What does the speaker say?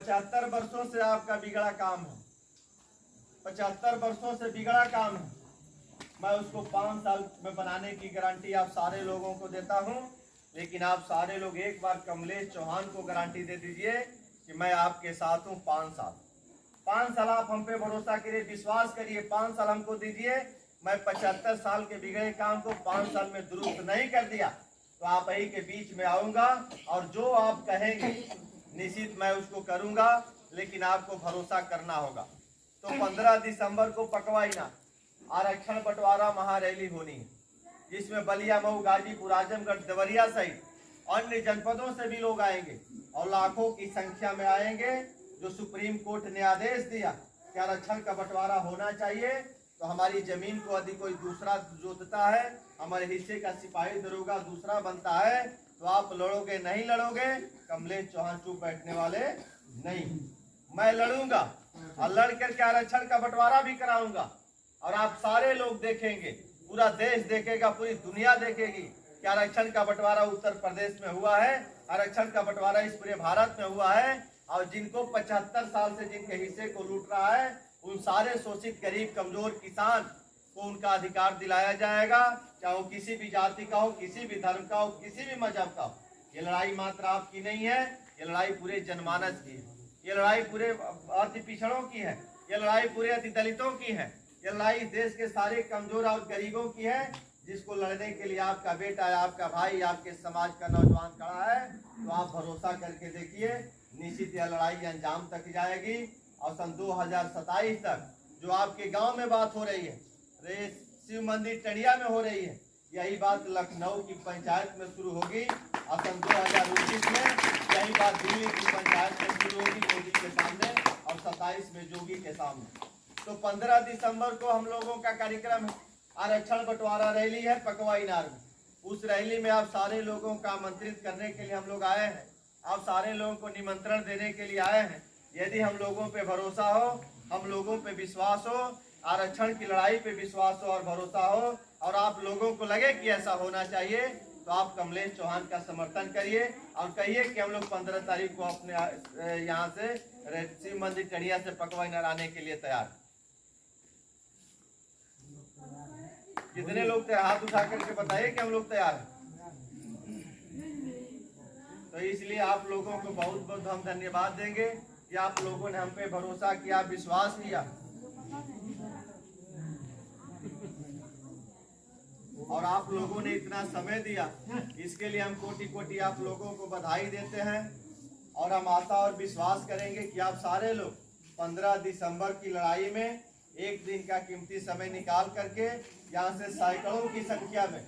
75 वर्षों से आपका बिगड़ा काम है, 75 वर्षों से बिगड़ा काम है। मैं उसको 5 साल में बनाने की गारंटी आप सारे लोगों को देता हूं, लेकिन आप सारे लोग एक बार कमलेश चौहान को गारंटी दे दीजिए कि मैं आपके साथ हूं 5 साल। 5 साल आप हम पे भरोसा करिए, विश्वास करिए, 5 साल हमको दीजिए। मैं 75 साल के बिगड़े काम को 5 साल में दुरुस्त नहीं कर दिया तो आप ही के बीच में आऊंगा और जो आप कहेंगे निश्चित मैं उसको करूंगा, लेकिन आपको भरोसा करना होगा। तो 15 दिसंबर को पकवाइना आरक्षण बंटवारा महारैली होनी है, जिसमें बलिया, मऊ, गाजीपुर, आजमगढ़, देवरिया सहित अन्य जनपदों से भी लोग आएंगे और लाखों की संख्या में आएंगे। जो सुप्रीम कोर्ट ने आदेश दिया कि आरक्षण का बंटवारा होना चाहिए, तो हमारी जमीन को यदि कोई दूसरा जोतता है, हमारे हिस्से का सिपाही दरोगा दूसरा बनता है, तो आप लड़ोगे नहीं लड़ोगे? कमलेश चौहान चुप बैठने वाले नहीं, मैं लड़ूंगा और लड़ करके आरक्षण का बंटवारा भी कराऊंगा। और आप सारे लोग देखेंगे, पूरा देश देखेगा, पूरी दुनिया देखेगी कि आरक्षण का बंटवारा उत्तर प्रदेश में हुआ है, आरक्षण का बंटवारा इस पूरे भारत में हुआ है। और जिनको 75 साल से जिनके हिस्से को लूट रहा है, उन सारे शोषित गरीब कमजोर किसान को उनका अधिकार दिलाया जाएगा, चाहे वो किसी भी जाति का हो, किसी भी धर्म का हो, किसी भी मजहब का हो। ये लड़ाई मात्र आपकी नहीं है, ये लड़ाई पूरे जनमानस की है, ये लड़ाई पूरे अति पिछड़ों की है, ये लड़ाई पूरे अति दलितों की है, ये लड़ाई देश के सारे कमजोर और गरीबों की है, जिसको लड़ने के लिए आपका बेटा, आपका भाई, आपके समाज का नौजवान खड़ा है। तो आप भरोसा करके देखिए, निश्चित यह लड़ाई अंजाम तक जाएगी। और सन 2027 तक जो आपके गांव में बात हो रही है, शिव मंदिर टंडिया में हो रही है, यही बात लखनऊ की पंचायत में शुरू होगी और सन 2019 में यही बात दिल्ली की पंचायत में शुरू होगी, मोदी के सामने, और 27 में जोगी के सामने। तो 15 दिसंबर को हम लोगों का कार्यक्रम है, आरक्षण बंटवारा रैली है पकवाइनार में। उस रैली में आप सारे लोगों को आमंत्रित करने के लिए हम लोग आए हैं, आप सारे लोगों को निमंत्रण देने के लिए आए हैं। यदि हम लोगों पे भरोसा हो, हम लोगों पे विश्वास हो, आरक्षण की लड़ाई पे विश्वास हो और भरोसा हो, और आप लोगों को लगे कि ऐसा होना चाहिए, तो आप कमलेश चौहान का समर्थन करिए और कहिए कि हम लोग 15 तारीख को अपने यहाँ से शिव मंदिर टंडिया से पकवाइनार आने के लिए तैयार। कितने लोग हाथ उठा करके बताइए कि हम लोग तैयार हैं। तो इसलिए आप लोगों को बहुत बहुत हम धन्यवाद देंगे कि आप लोगों ने हम पे भरोसा किया, विश्वास किया, और आप लोगों ने इतना समय दिया। इसके लिए हम कोटि कोटि आप लोगों को बधाई देते हैं। और हम आशा और विश्वास करेंगे कि आप सारे लोग 15 दिसंबर की लड़ाई में एक दिन का कीमती समय निकाल करके यहाँ से सैकड़ों की संख्या में